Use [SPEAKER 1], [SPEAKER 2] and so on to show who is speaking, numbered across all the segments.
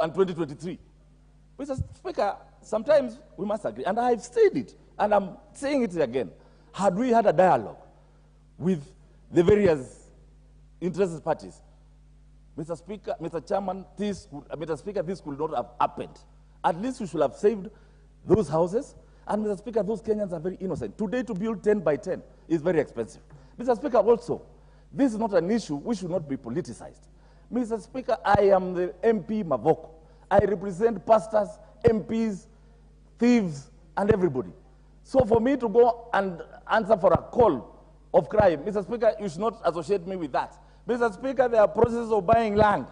[SPEAKER 1] and 2023. Mr. Speaker, sometimes we must agree, and I've said it, and I'm saying it again. Had we had a dialogue with the various interested parties, Mr. Speaker, Mr. Chairman, Mr. Speaker, this could not have happened. At least we should have saved those houses. And Mr. Speaker, those Kenyans are very innocent. Today, to build 10 by 10 is very expensive. Mr. Speaker, also, this is not an issue which should not be politicized. Mr. Speaker, I am the MP Mavoko. I represent pastors, MPs, thieves, and everybody. So for me to go and answer for a call of crime, Mr. Speaker, you should not associate me with that. Mr. Speaker, there are processes of buying land.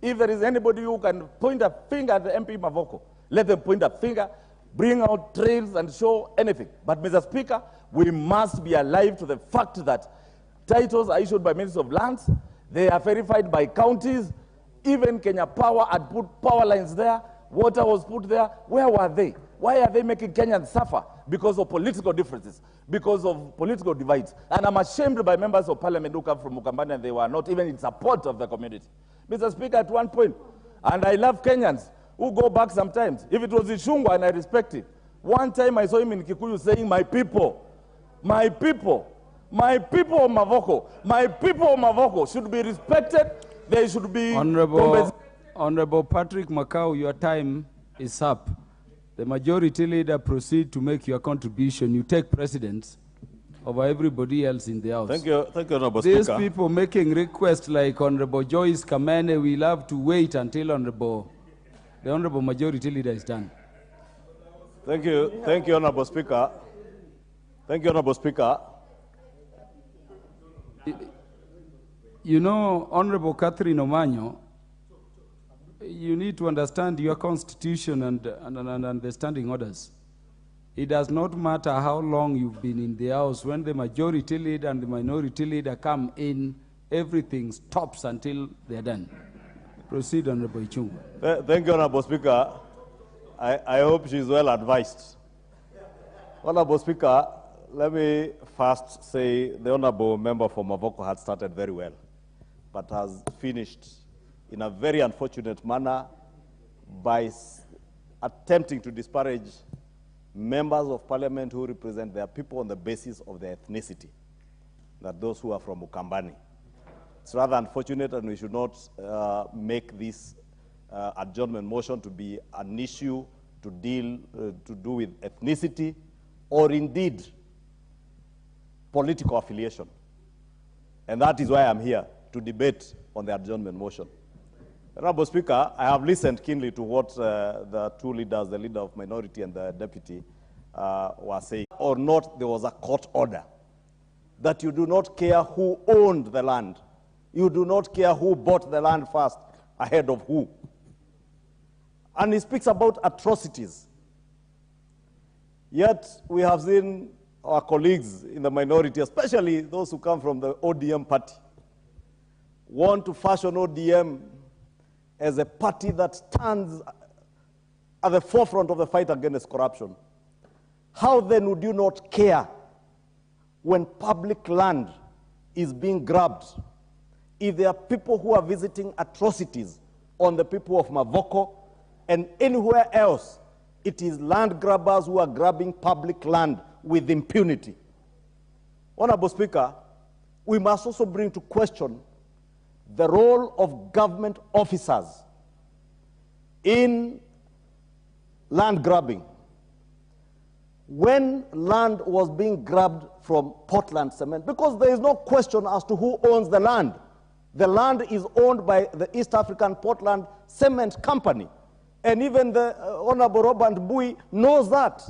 [SPEAKER 1] If there is anybody who can point a finger at the MP Mavoko, let them point a finger, bring out trails and show anything. But Mr. Speaker, we must be alive to the fact that titles are issued by Ministry of Lands, they are verified by counties, even Kenya Power had put power lines there, water was put there. Where were they? Why are they making Kenyans suffer? Because of political differences, because of political divides. And I'm ashamed by members of parliament who come from Mukambani and they were not even in support of the community. Mr. Speaker, at one point, and I love Kenyans who go back sometimes. If it was Ishungwa, and I respect it, one time I saw him in Kikuyu saying, my people of Mavoko should be respected. They should be...
[SPEAKER 2] Honorable Patrick Makau, your time is up. The majority leader proceed to make your contribution. You take precedence over everybody else in the House.
[SPEAKER 3] Thank you, Honorable
[SPEAKER 2] These
[SPEAKER 3] Speaker.
[SPEAKER 2] people making requests like Honorable Joyce Kamene, we'll have to wait until the Honorable Majority Leader is done.
[SPEAKER 3] Thank you, Honorable Speaker. Thank you, Honorable Speaker.
[SPEAKER 2] You know, Honorable Catherine Omanyo, you need to understand your constitution and understanding orders. It does not matter how long you've been in the House. When the majority leader and the minority leader come in, everything stops until they're done. Proceed, Honorable Ichung'wah.
[SPEAKER 3] Thank you, Honorable Speaker. I hope she's well advised. Honorable Speaker, let me first say the Honorable Member for Mavoko had started very well, but has finished in a very unfortunate manner by attempting to disparage members of parliament who represent their people on the basis of their ethnicity, that those who are from Ukambani. It's rather unfortunate, and we should not make this adjournment motion to be an issue to do with ethnicity or indeed political affiliation. And that is why I'm here, to debate on the adjournment motion. Honorable Speaker, I have listened keenly to what the two leaders, the leader of minority and the deputy, were saying. Or not, there was a court order that you do not care who owned the land. You do not care who bought the land first, ahead of who. And he speaks about atrocities. Yet we have seen our colleagues in the minority, especially those who come from the ODM party, want to fashion ODM as a party that stands at the forefront of the fight against corruption. How then would you not care when public land is being grabbed if there are people who are visiting atrocities on the people of Mavoko and anywhere else? It is land grabbers who are grabbing public land with impunity. Honorable Speaker, we must also bring to question the role of government officers in land grabbing. When land was being grabbed from Portland Cement, because there is no question as to who owns the land. The land is owned by the East African Portland Cement Company. And even the Honorable Robert Bui knows that.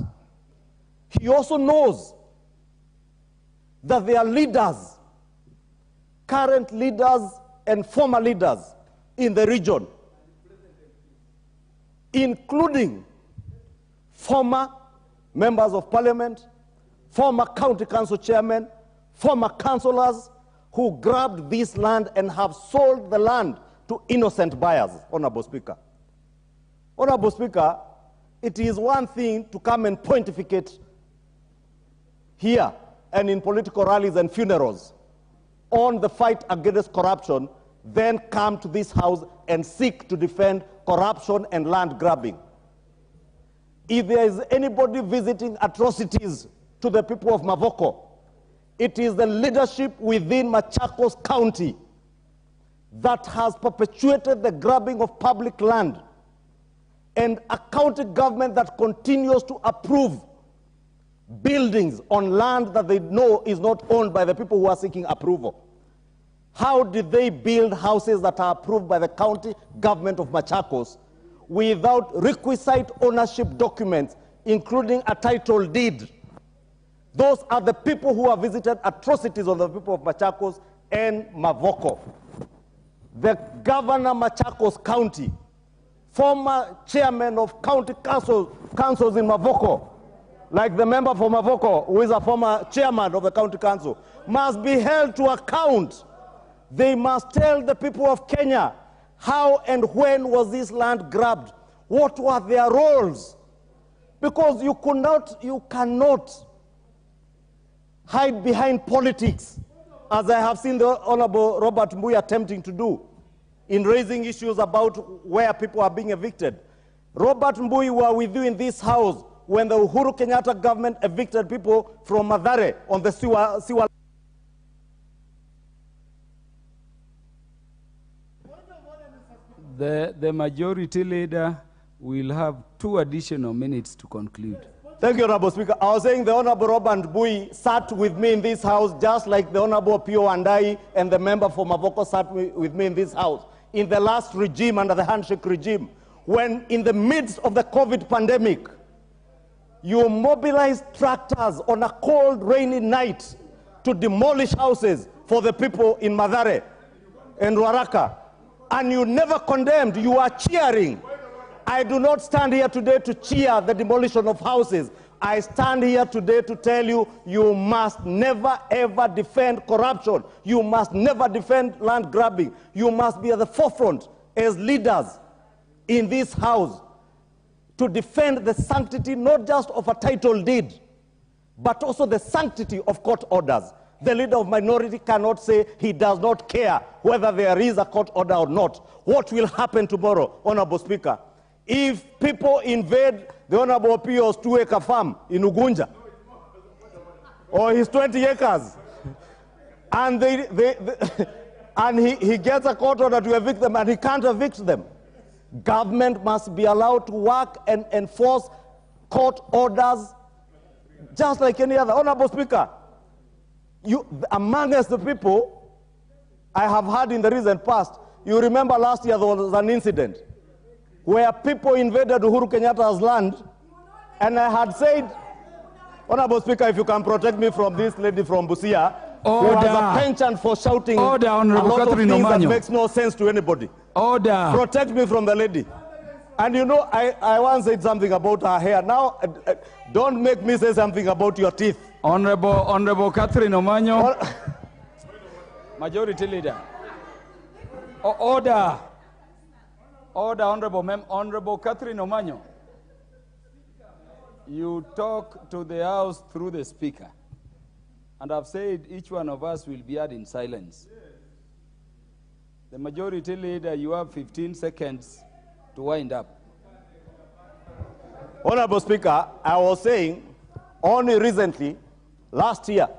[SPEAKER 3] He also knows that there are leaders, current leaders and former leaders in the region, including former members of parliament, former county council chairmen, former councillors who grabbed this land and have sold the land to innocent buyers, Honorable Speaker. Honorable Speaker, it is one thing to come and pontificate here and in political rallies and funerals on the fight against corruption, then come to this House and seek to defend corruption and land grabbing. If there is anybody visiting atrocities to the people of Mavoko, it is the leadership within Machakos County that has perpetuated the grabbing of public land, and a county government that continues to approve buildings on land that they know is not owned by the people who are seeking approval. How did they build houses that are approved by the county government of Machakos without requisite ownership documents, including a title deed? Those are the people who have visited atrocities on the people of Machakos and Mavoko. The governor Machakos County, former chairman of county councils in Mavoko, like the member for Mavoko, who is a former chairman of the county council, must be held to account. They must tell the people of Kenya how and when was this land grabbed, what were their roles, because you cannot hide behind politics, as I have seen the Honorable Robert Mbui attempting to do in raising issues about where people are being evicted. Robert Mbui were with you in this house when the Uhuru Kenyatta government evicted people from Mathare on the sewer.
[SPEAKER 2] The majority leader will have 2 additional minutes to conclude.
[SPEAKER 3] Thank you, Honorable Speaker. I was saying the Honorable Robert Mbui sat with me in this house just like the Honorable Pio Andai and the member for Mavoko sat with me in this house in the last regime, under the handshake regime, when in the midst of the COVID pandemic, you mobilized tractors on a cold, rainy night to demolish houses for the people in Mathare and Ruaraka. And you never condemned, you are cheering. I do not stand here today to cheer the demolition of houses. I stand here today to tell you, you must never ever defend corruption. You must never defend land grabbing. You must be at the forefront as leaders in this house to defend the sanctity not just of a title deed, but also the sanctity of court orders. The leader of minority cannot say he does not care whether there is a court order or not. What will happen tomorrow, Honorable Speaker, if people invade the Honorable Pio's 2-acre farm in Ugunja, or his 20 acres, and, and he gets a court order to evict them, and he can't evict them? Government must be allowed to work and enforce court orders just like any other. Honorable Speaker, among us, the people I have heard in the recent past, you remember last year there was an incident where people invaded Uhuru Kenyatta's land, and I had said, Honorable Speaker, if you can protect me from this lady from Busia, who has a penchant for shouting a lot of things that makes no sense to anybody.
[SPEAKER 2] Order.
[SPEAKER 3] Protect me from the lady. And you know, I once said something about her hair. Now, don't make me say something about your teeth.
[SPEAKER 2] Honorable Catherine Omanyo. Majority Leader. Order. Order, Honorable Catherine Omanyo. You talk to the House through the Speaker. And I've said each one of us will be heard in silence. The Majority Leader, you have 15 seconds to wind up.
[SPEAKER 3] Honorable Speaker, I was saying only recently, last year,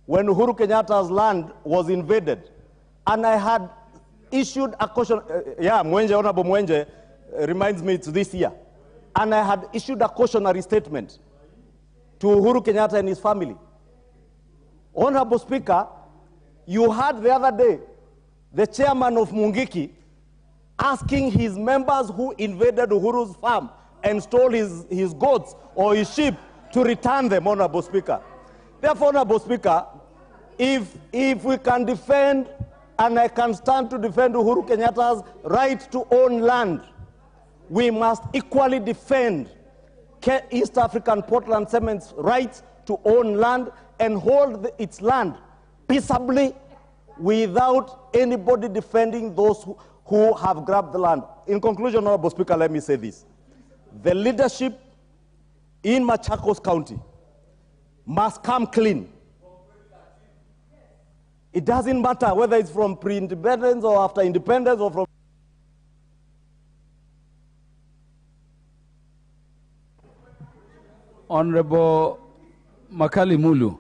[SPEAKER 3] when Uhuru Kenyatta's land was invaded, and I had issued a caution, Honorable Mwenje reminds me it's this year, and I had issued a cautionary statement to Uhuru Kenyatta and his family. Honorable Speaker, you heard the other day the chairman of Mungiki asking his members who invaded Uhuru's farm and stole his goats or his sheep to return them, Honorable Speaker. Therefore, Honorable Speaker, if we can defend, and I can stand to defend Uhuru Kenyatta's right to own land, we must equally defend East African Portland Cement's rights to own land and hold its land peaceably without anybody defending those who have grabbed the land. In conclusion, Honorable Speaker, let me say this. The leadership in Machakos County must come clean. It doesn't matter whether it's from pre-independence or after independence or from
[SPEAKER 2] Honorable Makali Mulu.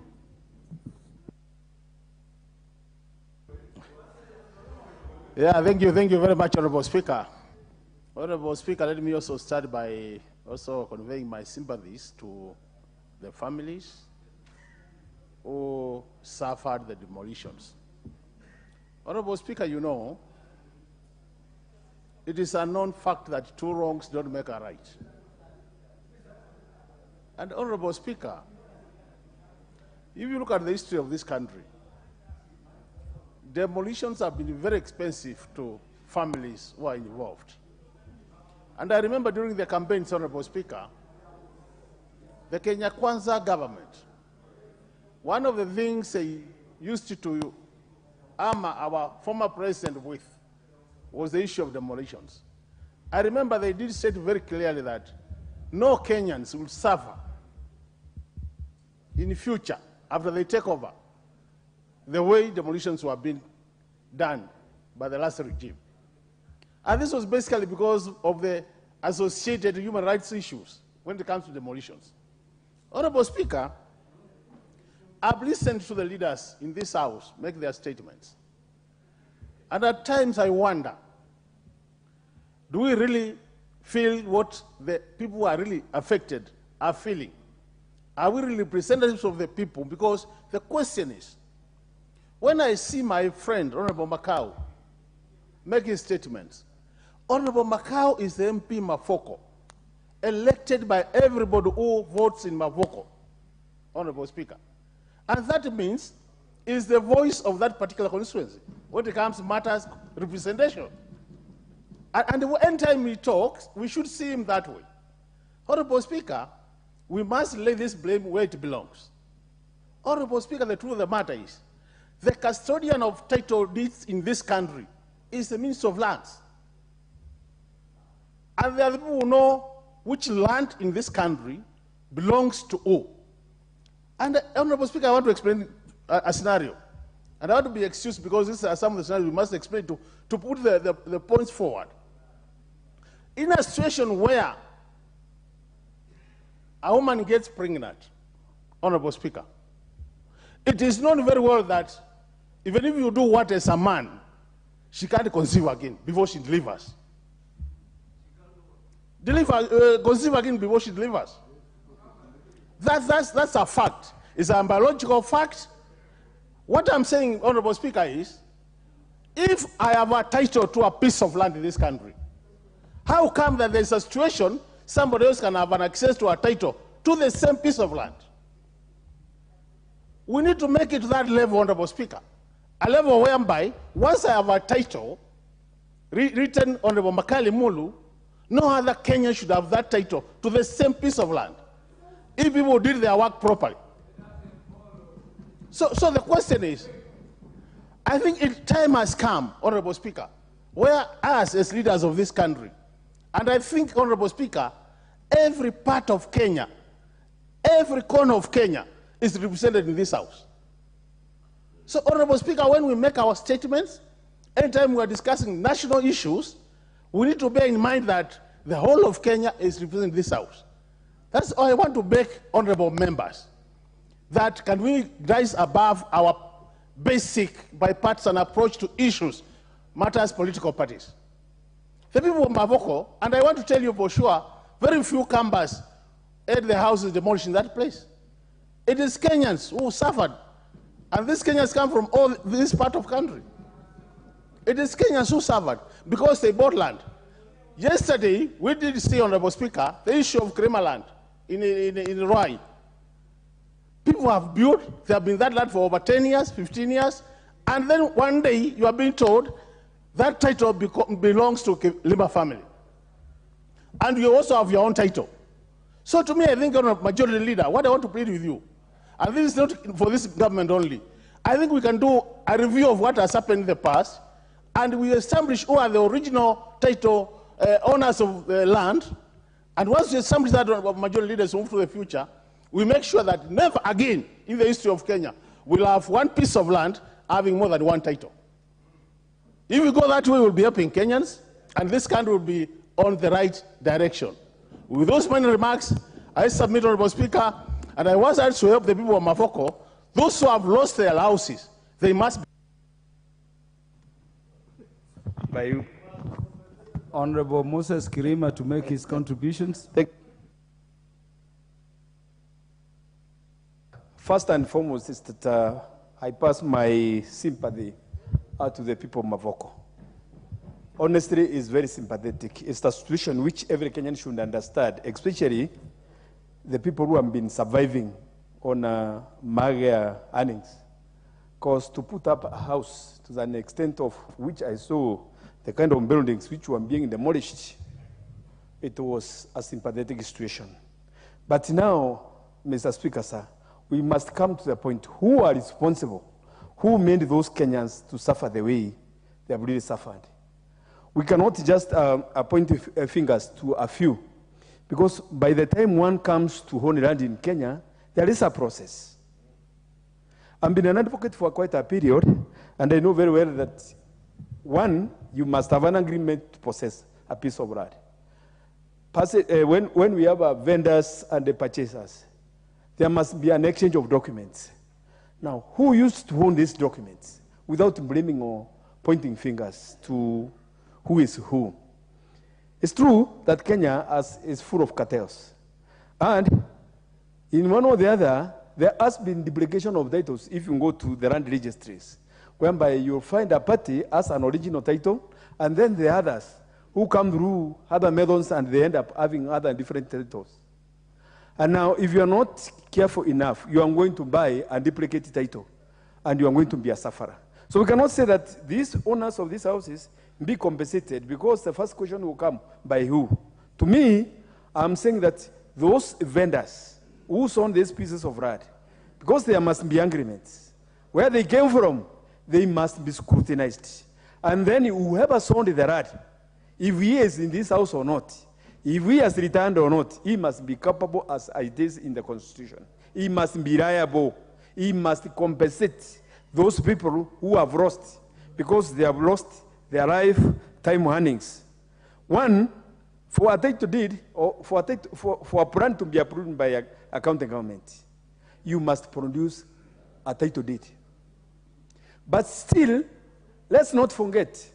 [SPEAKER 4] Yeah, thank you very much, Honorable Speaker. Honorable Speaker, let me also start by also conveying my sympathies to the families who suffered the demolitions. Honorable Speaker, you know, it is a known fact that two wrongs don't make a right. And Honorable Speaker, if you look at the history of this country, demolitions have been very expensive to families who are involved. And I remember during the campaigns, Honorable Speaker, the Kenya Kwanza government, one of the things they used to arm our former president with was the issue of demolitions. I remember they did state very clearly that no Kenyans will suffer in the future after they take over the way demolitions were being done by the last regime. And this was basically because of the associated human rights issues when it comes to demolitions. Honorable Speaker, I've listened to the leaders in this House make their statements. And at times I wonder, do we really feel what the people who are really affected are feeling? Are we really representatives of the people? Because the question is, when I see my friend, Honorable Makau, making statements, Honorable Makau is the MP Mavoko, elected by everybody who votes in Mavoko, Honorable Speaker. And that means is the voice of that particular constituency when it comes to matters representation. And anytime he talks, we should see him that way. Honorable Speaker, we must lay this blame where it belongs. Honorable Speaker, the truth of the matter is, the custodian of title deeds in this country is the Minister of Lands. And there are people who know which land in this country belongs to who. And Honorable Speaker, I want to explain a scenario. And I want to be excused because these are some of the scenarios we must explain to put the points forward. In a situation where a woman gets pregnant, Honorable Speaker, it is known very well that even if you do what as a man, she can't conceive again before she delivers. Conceive again before she delivers. That's a fact. It's a biological fact. What I'm saying, Honorable Speaker, is if I have a title to a piece of land in this country, how come that there's a situation somebody else can have an access to a title to the same piece of land? We need to make it to that level, Honorable Speaker. A level whereby, once I have a title written Honorable Makali Mulu, no other Kenyan should have that title to the same piece of land, if people did their work properly. So the question is, I think time has come, Honorable Speaker, where us as leaders of this country, and I think, Honorable Speaker, every part of Kenya, every corner of Kenya is represented in this House. So, Honorable Speaker, when we make our statements, anytime we are discussing national issues, we need to bear in mind that the whole of Kenya is represented in this House. That's all I want to beg honorable members, that can we rise above our basic bipartisan approach to issues, matters political parties. The people of Mavoko, and I want to tell you for sure, very few campers had the houses demolished in that place. It is Kenyans who suffered, and these Kenyans come from all this part of the country. It is Kenyans who suffered because they bought land. Yesterday, we did see, Honorable Speaker, the issue of Krema land in Rwai. People have built, they have been that land for over 10 years, 15 years, and then one day you are being told that title belongs to Lima family. And you also have your own title. So to me, I think, Majority Leader, what I want to plead with you, and this is not for this government only, I think we can do a review of what has happened in the past, and we establish who are the original title owners of the land, and once we establish that, Majority Leaders move to the future, we make sure that never again in the history of Kenya we'll have one piece of land having more than one title. If we go that way, we'll be helping Kenyans, and this country will be on the right direction. With those many remarks, I submit, Honorable Speaker, and I was asked to help the people of Mavoko, those who have lost their houses, they must be.
[SPEAKER 2] By you. Honorable Moses Kirima to make his contributions.
[SPEAKER 5] First and foremost is that I pass my sympathy out to the people of Mavoko. Honestly, it's very sympathetic. It's a situation which every Kenyan should understand, especially the people who have been surviving on mager earnings. Because to put up a house to an extent of which I saw the kind of buildings which were being demolished, it was a sympathetic situation. But now, Mr. Speaker, sir, we must come to the point, who are responsible? Who made those Kenyans to suffer the way they have really suffered? We cannot just point fingers to a few, because by the time one comes to own land in Kenya, there is a process. I've been an advocate for quite a period, and I know very well that, one, you must have an agreement to possess a piece of land. When we have vendors and the purchasers, there must be an exchange of documents. Now, who used to own these documents without blaming or pointing fingers to who is who? It's true that Kenya is full of cartels. And in one or the other, there has been duplication of titles if you go to the land registries, whereby you'll find a party as an original title, and then the others who come through other methods and they end up having other different titles. And now, if you are not careful enough, you are going to buy a duplicated title, and you are going to be a sufferer. So we cannot say that these owners of these houses be compensated, because the first question will come, by who? To me, I'm saying that those vendors who sold these pieces of land, because there must be agreements, where they came from, they must be scrutinized. And then whoever sold the land, if he is in this house or not, if he has returned or not, he must be capable as it is in the Constitution. He must be reliable. He must compensate those people who have lost, because they have lost their lifetime earnings. One, for a title deed, or for a plan to be approved by a county government, you must produce a title deed. But still, let's not forget,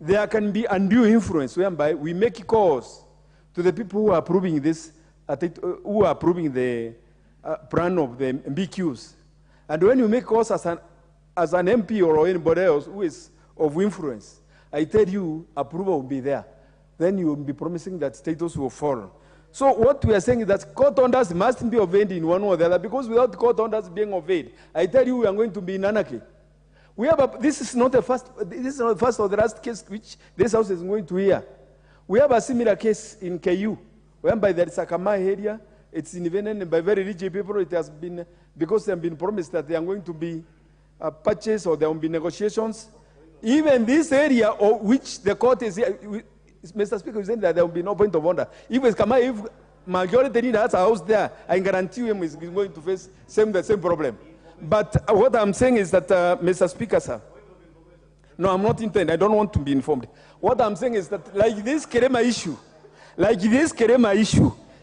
[SPEAKER 5] there can be undue influence whereby we make calls to the people who are approving this, who are approving the plan of the BQs. And when you make calls as an MP or anybody else who is of influence, I tell you, approval will be there. Then you will be promising that status will fall. So what we are saying is that court orders must be obeyed in one or the other, because without court orders being obeyed, I tell you, we are going to be in anarchy. We have this is not the first or the last case which this house is going to hear. We have a similar case in KU, whereby there is a Kamai area. It's invaded by very rich people. It has been, because they have been promised that they are going to be purchased or there will be negotiations. Even this area, of which the court is here, Mr. Speaker is saying that there will be no point of order. If it's Kamai, if majority need has a house there, I guarantee him is going to face the same problem. But what I'm saying is that, Mr. Speaker, sir, no, I'm not intending. I don't want to be informed. What I'm saying is that, like this Kerema issue,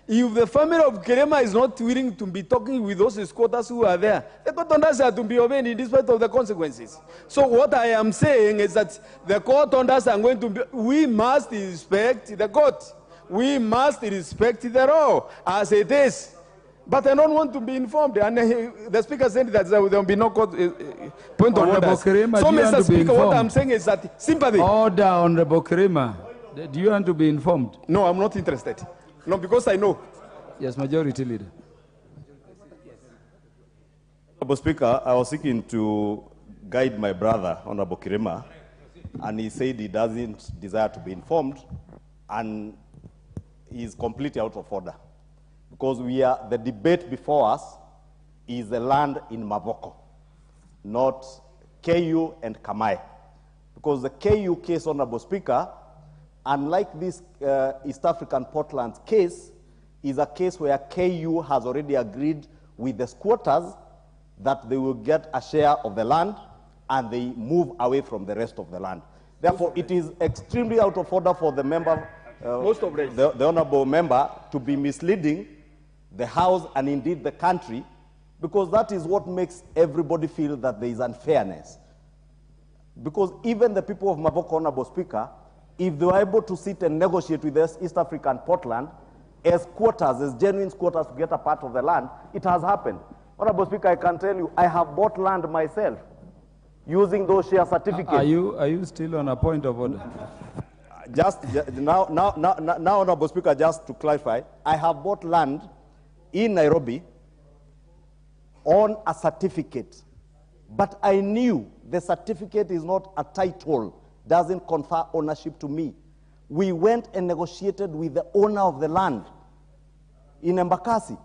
[SPEAKER 5] if the family of Kerema is not willing to be talking with those squatters who are there, the court orders are to be obeyed in despite of the consequences. So what I am saying is that the court orders are going to be, we must respect the court. We must respect the law as it is. But I don't want to be informed. And the Speaker said that there will be no court point of order. So, Mr. Speaker, what I'm saying is that sympathy.
[SPEAKER 2] Order, Honorable Kirima. Do you want to be informed?
[SPEAKER 5] No, I'm not interested. No, because I know.
[SPEAKER 2] Yes, Majority Leader.
[SPEAKER 3] Honorable Speaker, I was seeking to guide my brother, Honorable Kirima, and he said he doesn't desire to be informed, and he's completely out of order. Because the debate before us is the land in Mavoko, not KU and Kamai. Because the KU case, Honorable Speaker, unlike this East African Portland case, is a case where KU has already agreed with the squatters that they will get a share of the land and they move away from the rest of the land. Therefore, it is extremely out of order for the member, the honorable member, to be misleading the House, and indeed the country, because that is what makes everybody feel that there is unfairness. Because even the people of Mavoko, Honorable Speaker, if they were able to sit and negotiate with the East African Portland as squatters, as genuine squatters to get a part of the land, it has happened. Honorable Speaker, I can tell you, I have bought land myself using those share certificates.
[SPEAKER 2] Are you still on a point of order?
[SPEAKER 3] Now, Honorable Speaker, just to clarify, I have bought land in Nairobi on a certificate, but I knew the certificate is not a title, doesn't confer ownership to me. We went and negotiated with the owner of the land in Embakasi,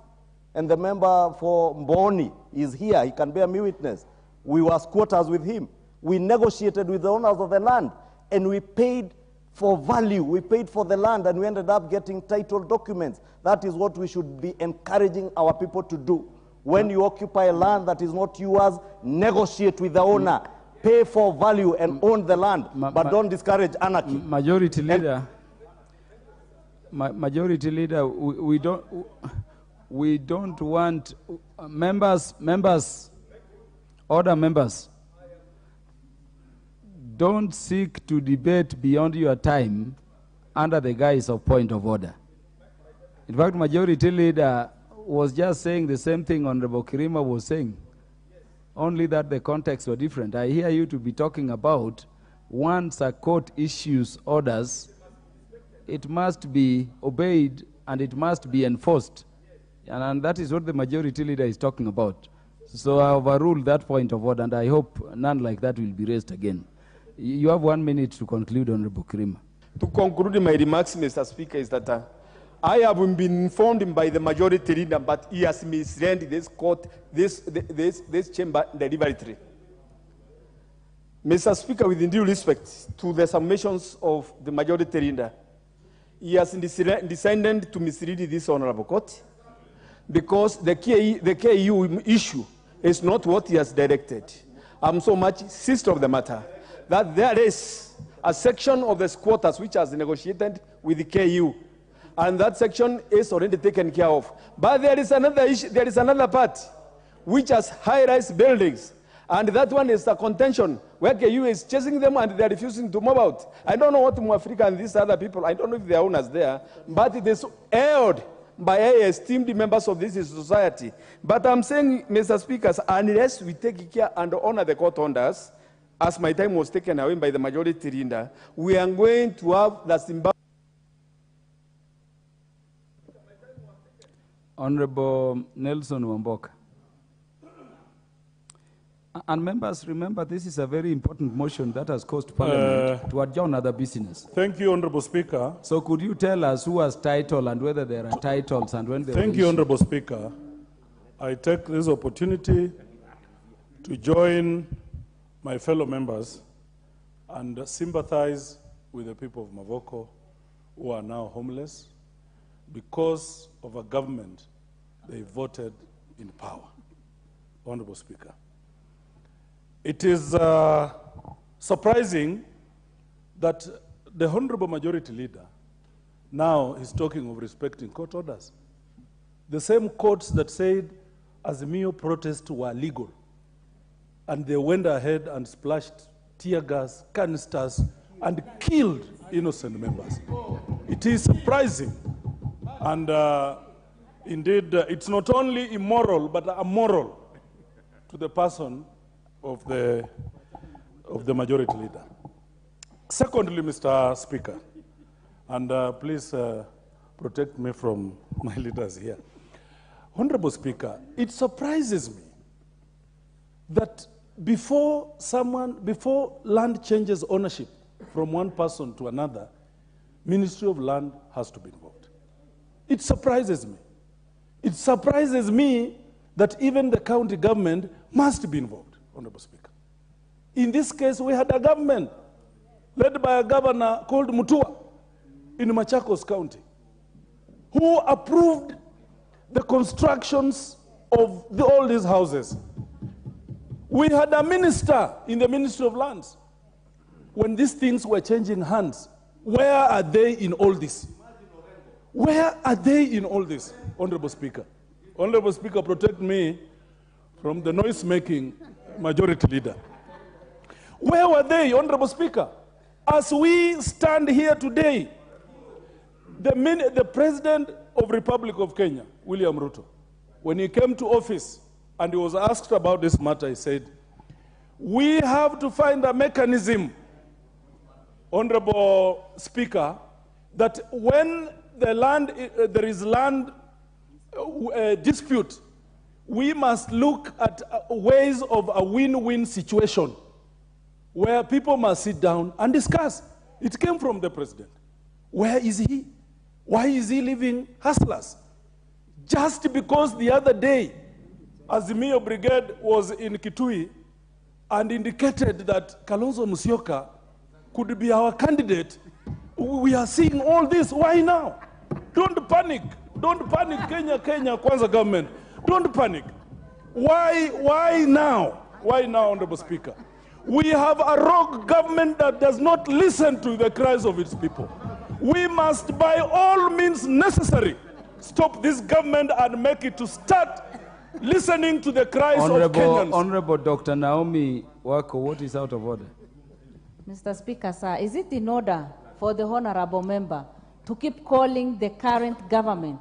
[SPEAKER 3] and the member for Mboni is here, he can bear me witness. We were squatters with him. We negotiated with the owners of the land, and we paid for value. We paid for the land, and we ended up getting title documents. That is what we should be encouraging our people to do. When you occupy land that is not yours, negotiate with the owner, pay for value and own the land, but don't discourage anarchy.
[SPEAKER 2] Majority Leader, Majority Leader, we don't want order members, don't seek to debate beyond your time under the guise of point of order. In fact, Majority Leader was just saying the same thing Honorable Kirima was saying, only that the context were different. I hear you to be talking about once a court issues orders, it must be obeyed and it must be enforced. And that is what the Majority Leader is talking about. So I overrule that point of order, and I hope none like that will be raised again. You have 1 minute to conclude, Honorable Kirima.
[SPEAKER 5] To conclude my remarks, Mr. Speaker, is that I have been informed by the Majority Leader, but he has misled this court, this chamber deliberately. Mr. Speaker, with due respect to the submissions of the Majority Leader, he has decided to mislead this Honorable Court, because the KU issue is not what he has directed. I'm so much insist of the matter that there is a section of the squatters which has negotiated with the KU, and that section is already taken care of. But there is another issue, there is another part which has high-rise buildings, and that one is a contention where KU is chasing them and they are refusing to move out. I don't know what Mwafrika and these other people, I don't know if they are owners there, but it is held by esteemed members of this society. But I'm saying, Mr. Speaker, unless we take care and honor the court orders, as my time was taken away by the Majority Leader, we are going to have the Zimbabwe.
[SPEAKER 2] Honorable Nelson Wamboka. And members, remember, this is a very important motion that has caused Parliament to adjourn other business.
[SPEAKER 6] Thank you, Honorable Speaker.
[SPEAKER 2] So could you tell us who has title and whether there are titles and when they were
[SPEAKER 6] Thank you, Honorable Speaker. I take this opportunity to join my fellow members and sympathize with the people of Mavoko who are now homeless because of a government they voted in power. Honorable Speaker. It is surprising that the Honorable Majority Leader now is talking of respecting court orders. The same courts that said Azimio protests were legal, and they went ahead and splashed tear gas, canisters, and killed innocent members. It is surprising, and indeed, it's not only immoral, but immoral to the person of the Majority Leader. Secondly, Mr. Speaker, and please protect me from my leaders here. Honorable Speaker, it surprises me that before land changes ownership from one person to another, Ministry of Land has to be involved. It surprises me. It surprises me that even the county government must be involved. Honorable Speaker. In this case, we had a government led by a governor called Mutua in Machakos County, who approved the constructions of all these houses. We had a minister in the Ministry of Lands. When these things were changing hands, where are they in all this? Where are they in all this, Honorable Speaker? Honorable Speaker, protect me from the noise-making majority leader. Where were they, Honorable Speaker? As we stand here today, the President of Republic of Kenya, William Ruto, when he came to office and he was asked about this matter, he said, we have to find a mechanism, Honorable Speaker, that when there is land dispute, we must look at ways of a win-win situation where people must sit down and discuss. It came from the president. Where is he? Why is he leaving hustlers? Just because the other day, Azimio Brigade was in Kitui and indicated that Kalonzo Musyoka could be our candidate. We are seeing all this. Why now? Don't panic. Don't panic, Kenya Kwanza government. Don't panic. Why now? Why now, Honorable Speaker? We have a rogue government that does not listen to the cries of its people. We must, by all means necessary, stop this government and make it to start listening to the cries of Kenyans.
[SPEAKER 2] Honorable Dr. Naomi Wako, what is out of order?
[SPEAKER 7] Mr. Speaker, sir, is it in order for the honorable member to keep calling the current government